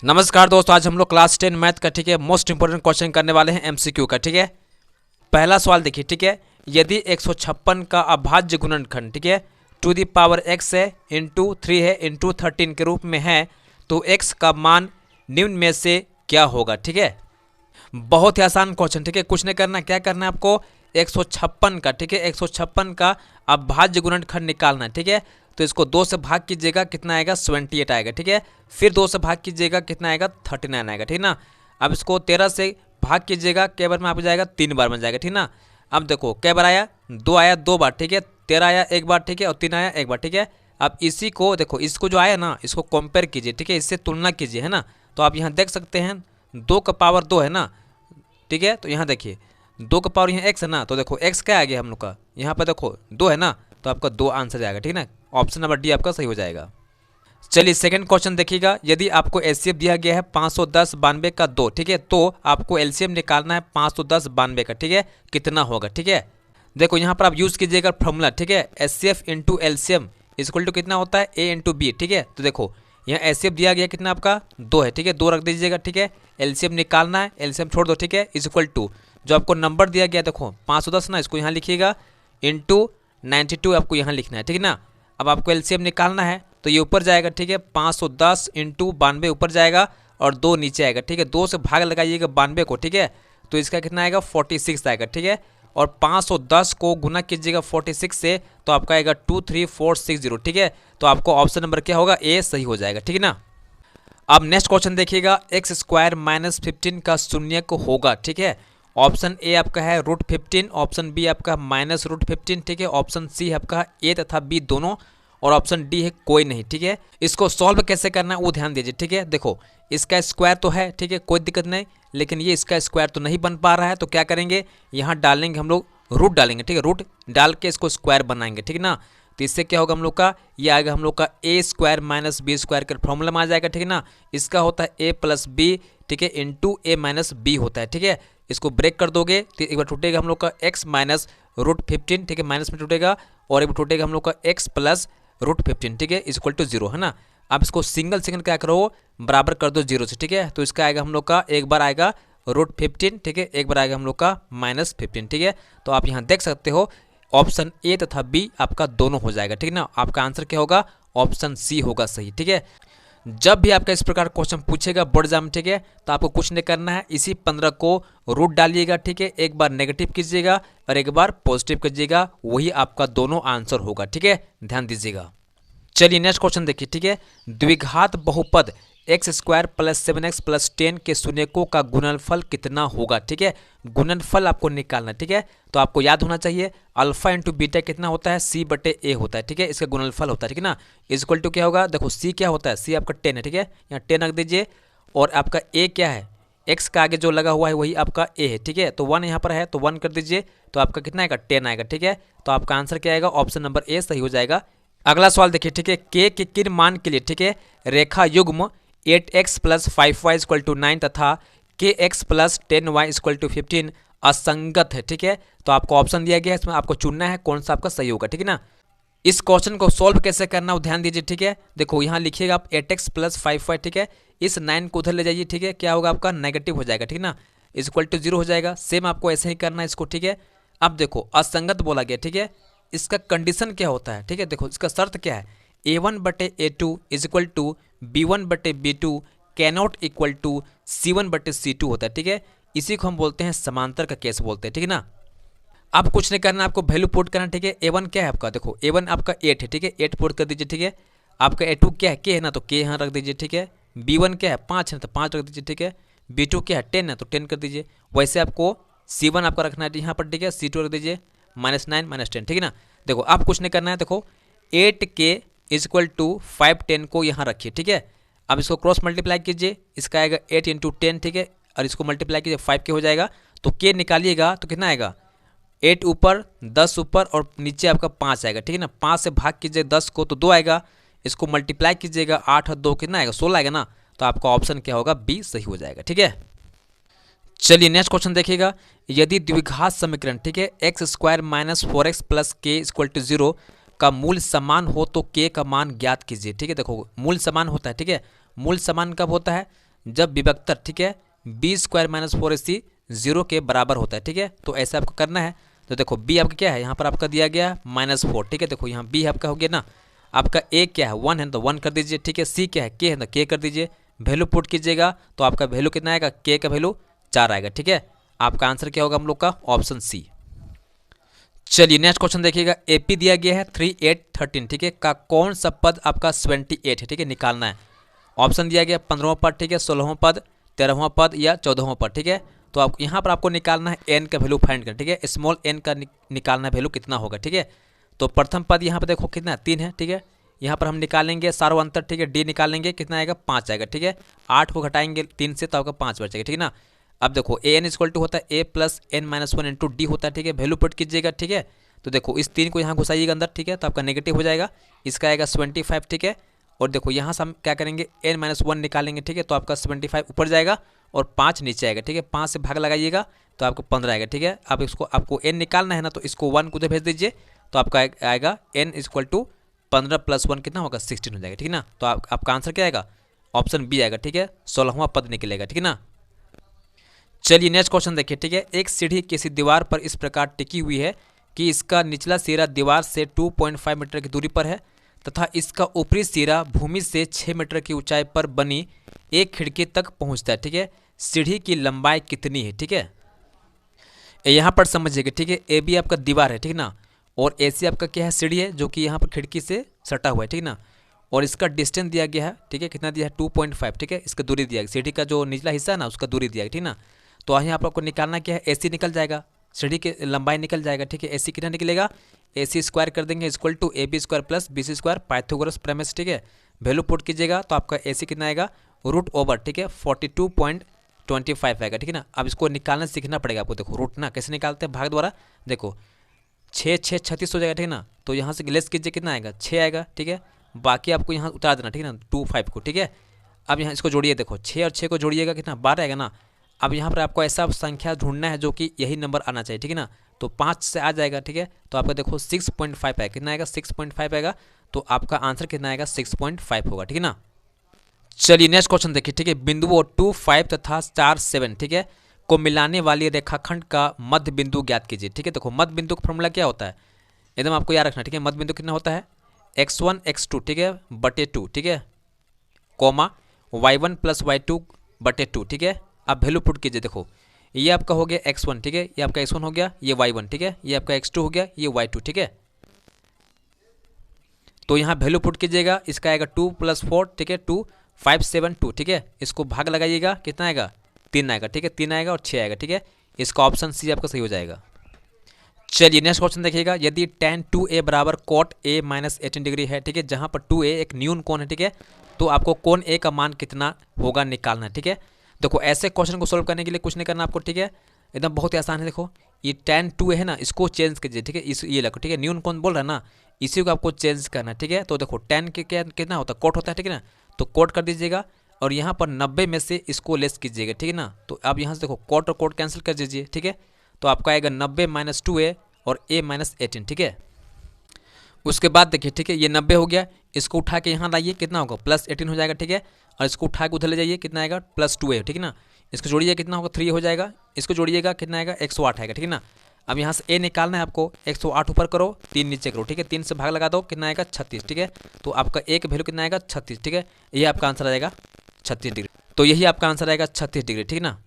नमस्कार दोस्तों, आज हम लोग क्लास 10 मैथ का ठीक है मोस्ट इंपोर्टेंट क्वेश्चन करने वाले हैं एमसीक्यू का। ठीक है, पहला सवाल देखिए। ठीक है, यदि 156 का अभाज्य गुणनखंड ठीक है टू दी पावर x है इंटू 3 है इंटू 13 के रूप में है तो x का मान निम्न में से क्या होगा। ठीक है, बहुत ही आसान क्वेश्चन। ठीक है, कुछ नहीं करना, क्या करना है आपको 156 का ठीक है 156 का अभाज्य गुणनखंड निकालना है। ठीक है, तो इसको 2 से भाग कीजिएगा, कितना आएगा 78 आएगा। ठीक है, फिर 2 से भाग कीजिएगा, कितना आएगा 39 आएगा। ठीक ना, अब इसको 13 से भाग कीजिएगा, कै बार में आपको जाएगा 3 बार में जाएगा। ठीक ना, अब देखो कै बार आया 2 आया 2 बार। ठीक है, 13 आया 1 बार। ठीक है, और 3 आया 1 बार। ठीक है, अब इसी को देखो, इसको जो आया ना इसको कंपेयर कीजिए। ठीक है, इससे तुलना कीजिए, है ना। तो आप यहाँ देख सकते हैं 2 का पावर 2 है ना। ठीक है, तो यहाँ देखिए 2 का पावर यहाँ x है ना, तो देखो x क्या आ गया हम लोग का, यहाँ पर देखो 2 है ना, तो आपका 2 आंसर जाएगा। ठीक है ना, ऑप्शन नंबर डी आपका सही हो जाएगा। चलिए सेकंड क्वेश्चन देखिएगा। यदि आपको एलसीएम दिया गया है 510 92 का 2, ठीक है, तो आपको एलसीएम निकालना है 510 92 का। ठीक है, कितना होगा। ठीक है, देखो यहाँ पर आप यूज़ कीजिएगा फॉर्मूला। ठीक है, HCF into LCM equal to कितना होता है ए इंटू बी। ठीक है, तो देखो यहाँ एचसीएफ दिया गया कितना आपका 2 है। ठीक है, 2 रख दीजिएगा। ठीक है, एलसीएम निकालना है, एलसीएम छोड़ दो। ठीक है, इक्वल टू जो आपको नंबर दिया गया देखो 510 ना, इसको यहाँ लिखिएगा इंटू 92 आपको यहाँ लिखना है। ठीक है ना, अब आपको एलसीएम निकालना है तो ये ऊपर जाएगा। ठीक है, 510 इंटू 92 ऊपर जाएगा और 2 नीचे आएगा। ठीक है, 2 से भाग लगाइएगा 92 को। ठीक है, तो इसका कितना आएगा 46 आएगा। ठीक है, और 510 को गुना कीजिएगा 46 से तो आपका आएगा 23460। ठीक है, तो आपको ऑप्शन नंबर क्या होगा ए सही हो जाएगा। ठीक है ना, अब नेक्स्ट क्वेश्चन देखिएगा। एक्स स्क्वायर माइनस 15 का शून्यक होगा। ठीक है, ऑप्शन ए आपका है √15, ऑप्शन बी आपका माइनस √15। ठीक है, ऑप्शन सी है आपका ए तथा बी दोनों, और ऑप्शन डी है कोई नहीं। ठीक है, इसको सॉल्व कैसे करना है वो ध्यान दीजिए। ठीक है, देखो इसका स्क्वायर तो है, ठीक है कोई दिक्कत नहीं, लेकिन ये इसका स्क्वायर तो नहीं बन पा रहा है, तो क्या करेंगे यहाँ डालेंगे हम लोग रूट डालेंगे। ठीक है, रूट डाल के इसको स्क्वायर बनाएंगे। ठीक है ना, तो इससे क्या होगा हम लोग का, ये आएगा हम लोग का ए स्क्वायर माइनस बी स्क्वायर का फॉर्मूला में आ जाएगा। ठीक है ना, इसका होता है ए प्लस बी, ठीक है, इंटू ए माइनस बी होता है। ठीक है, इसको ब्रेक कर दोगे तो एक बार टूटेगा हम लोग का x माइनस √15। ठीक है, माइनस में टूटेगा, और एक बार टूटेगा हम लोग का x प्लस √15। ठीक है, इक्वल टू 0 है ना। आप इसको सिंगल सेकंड क्या करो बराबर कर दो 0 से। ठीक है, तो इसका आएगा हम लोग का एक बार आएगा √15। ठीक है, एक बार आएगा हम लोग का -15। ठीक है, तो आप यहाँ देख सकते हो ऑप्शन ए तथा बी आपका दोनों हो जाएगा। ठीक है ना, आपका आंसर क्या होगा ऑप्शन सी होगा सही। ठीक है, जब भी आपका इस प्रकार क्वेश्चन पूछेगा बोर्ड एग्जाम, ठीक है, तो आपको कुछ नहीं करना है, इसी 15 को रूट डालिएगा। ठीक है, एक बार नेगेटिव कीजिएगा और एक बार पॉजिटिव कीजिएगा, वही आपका दोनों आंसर होगा। ठीक है, ध्यान दीजिएगा। चलिए नेक्स्ट क्वेश्चन देखिए। ठीक है, द्विघात बहुपद x square plus 7x plus 10 के शून्यकों का गुणनफल कितना होगा। ठीक है, गुणनफल आपको निकालना। ठीक है, तो आपको याद होना चाहिए अल्फा इंटू बीटा कितना होता है c बटे a होता है। ठीक है, इसका गुणनफल होता है। ठीक है ना, इक्वल टू क्या होगा, देखो c क्या होता है, c आपका 10 है। ठीक है, यहाँ 10 रख दीजिए, और आपका a क्या है, x का आगे जो लगा हुआ है वही आपका a है। ठीक है, तो 1 यहाँ पर है तो 1 कर दीजिए, तो आपका कितना आएगा 10 आएगा। ठीक है, तो आपका आंसर क्या आएगा ऑप्शन नंबर ए सही हो जाएगा। अगला सवाल देखिए। ठीक है, k के किन मान के लिए ठीक है रेखा युग्म 8x plus 5y equal to 9 तथा kx plus 10y equal to 15 असंगत है। ठीक है, तो आपको ऑप्शन दिया गया है, इसमें आपको चुनना है कौन सा आपका सही होगा। ठीक है ना, इस क्वेश्चन को सॉल्व कैसे करना वो ध्यान दीजिए। ठीक है, देखो यहाँ लिखिएगा आप 8x प्लस 5y। ठीक है, इस 9 को उधर ले जाइए। ठीक है, क्या होगा आपका नेगेटिव हो जाएगा। ठीक है ना, इक्वल टू 0 हो जाएगा। सेम आपको ऐसे ही करना है इसको। ठीक है, अब देखो असंगत बोला गया। ठीक है, इसका कंडीशन क्या होता है। ठीक है, देखो इसका शर्त क्या है, a1 बटे a2 is equal to b1 बटे b2 cannot equal to c1 बटे c2 होता है। ठीक है, इसी को हम बोलते हैं समांतर का केस बोलते हैं। ठीक है ना, अब कुछ नहीं करना, आपको वैल्यू पुट करना। ठीक है, a1 क्या है आपका, देखो a1 आपका 8 है। ठीक है, 8 पुट कर दीजिए। ठीक है, आपका a2 क्या है k है ना, तो k यहाँ रख दीजिए। ठीक है, b1 क्या है 5 है ना, तो 5 रख दीजिए। ठीक है, b2 क्या है 10 है तो 10 कर दीजिए। वैसे आपको c1 आपका रखना है यहाँ पर। ठीक है, c2 रख दीजिए -9 -10। ठीक है ना, देखो आप कुछ नहीं करना है, देखो 8k इक्वल टू 510 को यहाँ रखिए। ठीक है, अब इसको क्रॉस मल्टीप्लाई कीजिए, इसका आएगा 8 इंटू 10। ठीक है, और इसको मल्टीप्लाई कीजिए 5 के हो जाएगा, तो k निकालिएगा तो कितना आएगा 8 ऊपर 10 ऊपर और नीचे आपका 5 आएगा। ठीक है ना, 5 से भाग कीजिए 10 को तो 2 आएगा, इसको मल्टीप्लाई कीजिएगा 8 और 2 कितना आएगा 16 आएगा ना, तो आपका ऑप्शन क्या होगा बी सही हो जाएगा। ठीक है, चलिए नेक्स्ट क्वेश्चन देखिएगा। यदि द्विघात समीकरण ठीक है x square minus 4x plus के इक्वल टू 0 का मूल समान हो तो k का मान ज्ञात कीजिए। ठीक है, देखो मूल समान होता है। ठीक है, मूल समान कब होता है, जब विभक्तर ठीक है बी स्क्वायर माइनस 4ac 0 के बराबर होता है। ठीक है, तो ऐसे आपको करना है। तो देखो बी आपका क्या है, यहाँ पर आपका दिया गया -4। ठीक है, देखो यहाँ बी आपका हो गया ना, आपका ए क्या है 1 है तो 1 कर दीजिए। ठीक है, सी क्या है के है तो के कर दीजिए। वैल्यू पुट कीजिएगा तो आपका वैल्यू कितना आएगा, के का वैल्यू 4 आएगा। ठीक है, आपका आंसर क्या होगा हम लोग का, ऑप्शन सी। चलिए नेक्स्ट क्वेश्चन देखिएगा, एपी दिया गया है 3 8 13। ठीक है, का कौन सा पद आपका 78 है। ठीक है, निकालना है। ऑप्शन दिया गया 15वां पद, ठीक है, 16वां पद, 13वां पद या 14वां पद। ठीक है, तो आप यहाँ पर आपको निकालना है एन का वैल्यू फाइंड करना। ठीक है, स्मॉल एन का निकालना वैल्यू कितना होगा। ठीक है, तो प्रथम पद यहाँ पर देखो कितना है 3 है। ठीक है, यहाँ पर हम निकालेंगे सार्वंतर। ठीक है, डी निकालेंगे कितना आएगा 5 आएगा। ठीक है, 8 को घटाएंगे 3 से तो आपका 5 बचेगा। ठीक है ना, अब देखो ए एन इक्वल टू होता है a plus n minus 1 into d होता है। ठीक है, वैल्यू पुट कीजिएगा। ठीक है, तो देखो इस 3 को यहाँ घुसाइएगा अंदर। ठीक है, तो आपका नेगेटिव हो जाएगा, इसका आएगा 75। ठीक है, और देखो यहाँ से हम क्या करेंगे n माइनस 1 निकालेंगे। ठीक है, तो आपका 75 ऊपर जाएगा और 5 नीचे आएगा। ठीक है, 5 से भाग लगाइएगा तो आपको 15 आएगा। ठीक है, अब इसको आपको n निकालना है ना, तो इसको 1 को उधर भेज दीजिए तो आपका आएगा n इक्वल टू 15 प्लस 1 कितना होगा 16 हो जाएगा। ठीक है ना, तो आपका आंसर क्या आएगा, ऑप्शन बी आएगा। ठीक है, 16वां पद निकलेगा। ठीक है ना। चलिए नेक्स्ट क्वेश्चन देखिए। ठीक है, एक सीढ़ी किसी दीवार पर इस प्रकार टिकी हुई है कि इसका निचला सिरा दीवार से 2.5 मीटर की दूरी पर है तथा इसका ऊपरी सिरा भूमि से 6 मीटर की ऊंचाई पर बनी एक खिड़की तक पहुंचता है। ठीक है, सीढ़ी की लंबाई कितनी है। ठीक है, यहाँ पर समझिएगा। ठीक है, ए बी आपका दीवार है। ठीक है ना, और ए सी आपका क्या है, सीढ़ी है जो कि यहाँ पर खिड़की से सटा हुआ है। ठीक है ना, और इसका डिस्टेंस दिया गया है। ठीक है, कितना दिया है 2.5। ठीक है, इसका दूरी दिया गया, सीढ़ी का जो निचला हिस्सा है ना उसका दूरी दिया गया। ठीक है ना, तो यहाँ पर आपको निकालना क्या है, ए सी निकल जाएगा, सीढ़ी की लंबाई निकल जाएगा। ठीक है, ए सी कितना निकलेगा, ए सी स्क्वायर कर देंगे equal to A B square plus B C square Pythagoras प्रमेय। ठीक है, वैल्यू पुट कीजिएगा तो आपका ए सी कितना आएगा रूट ओवर। ठीक है, 42.25 आएगा। ठीक है ना, अब इसको निकालना सीखना पड़ेगा आपको। देखो रूट ना कैसे निकालते हैं, भाग द्वारा। देखो 6 6 36 हो जाएगा। ठीक है ना, तो यहाँ से लेस कीजिए कितना आएगा 6 आएगा। ठीक है, बाकी आपको यहाँ उतार देना। ठीक है ना, 25 को। ठीक है, अब यहाँ इसको जोड़िए, देखो 6 और 6 को जोड़िएगा कितना 12 आएगा ना। अब यहाँ पर आपको ऐसा संख्या ढूंढना है जो कि यही नंबर आना चाहिए। ठीक है ना, तो 5 से आ जाएगा। ठीक है, तो आपका देखो 6.5 आएगा, कितना आएगा 6.5 आएगा, तो आपका आंसर कितना आएगा 6.5 होगा। ठीक है ना। चलिए नेक्स्ट क्वेश्चन देखिए। ठीक है, बिंदुओं 2 5 तथा 4 7 ठीक है को मिलाने वाली रेखाखंड का मध्य बिंदु ज्ञात कीजिए। ठीक है, देखो मध्य बिंदु का फॉर्मूला क्या होता है, एकदम आपको याद रखना। ठीक है, मध्य बिंदु कितना होता है x1 x2 ठीक है बटे 2। ठीक है, कोमा y1 प्लस y2 बटे 2। ठीक है, आप वैल्यू पुट कीजिए। देखो ये आपका हो गया x1। ठीक है, ये आपका x1 हो गया, ये y1। ठीक है, ये आपका x2 हो गया, ये y2। ठीक है, तो यहाँ वैल्यू पुट कीजिएगा, इसका आएगा 2 + 4। ठीक है, 2 5 7 2। ठीक है, इसको भाग लगाइएगा कितना आएगा 3 आएगा। ठीक है, 3 आएगा और 6 आएगा। ठीक है, इसका ऑप्शन सी आपका सही हो जाएगा। चलिए नेक्स्ट क्वेश्चन देखिएगा, यदि tan 2a बराबर cot a माइनस 18 डिग्री है। ठीक है, जहाँ पर 2a एक न्यून कोण है। ठीक है, तो आपको कोण a का मान कितना होगा निकालना है। ठीक है, देखो ऐसे क्वेश्चन को सोल्व करने के लिए कुछ नहीं करना आपको। ठीक है, एकदम बहुत ही आसान है। देखो ये tan 2a है ना, इसको चेंज कीजिए। ठीक है, इस ये लगो। ठीक है, न्यून कोण बोल रहा है ना, इसी को आपको चेंज करना है। ठीक है, तो देखो tan के क्या कितना होता है, कोट होता है। ठीक है ना, तो कोट कर दीजिएगा और यहाँ पर 90 में से इसको लेस कीजिएगा। ठीक है ना, तो अब यहाँ से देखो कोट और कोट कैंसिल कर दीजिए। ठीक है, तो आपका आएगा 90 माइनस 2a और a माइनस 18। ठीक है, उसके बाद देखिए। ठीक है, ये 90 हो गया, इसको उठा के यहाँ लाइए कितना होगा प्लस 18 हो जाएगा। ठीक है, और इसको उठा के उधर ले जाइए कितना आएगा प्लस 2a। ठीक है ना, इसको जोड़िए कितना होगा 3 हो जाएगा, इसको जोड़िएगा कितना आएगा 108 आएगा। ठीक है ना, अब यहाँ से a निकालना है आपको, 108 ऊपर करो 3 नीचे करो। ठीक है, 3 से भाग लगा दो कितना आएगा 36। ठीक है, तो आपका a का वैल्यू कितना आएगा 36। ठीक है, ये आपका आंसर आएगा 36 डिग्री। तो यही आपका आंसर आएगा 36 डिग्री। ठीक है ना।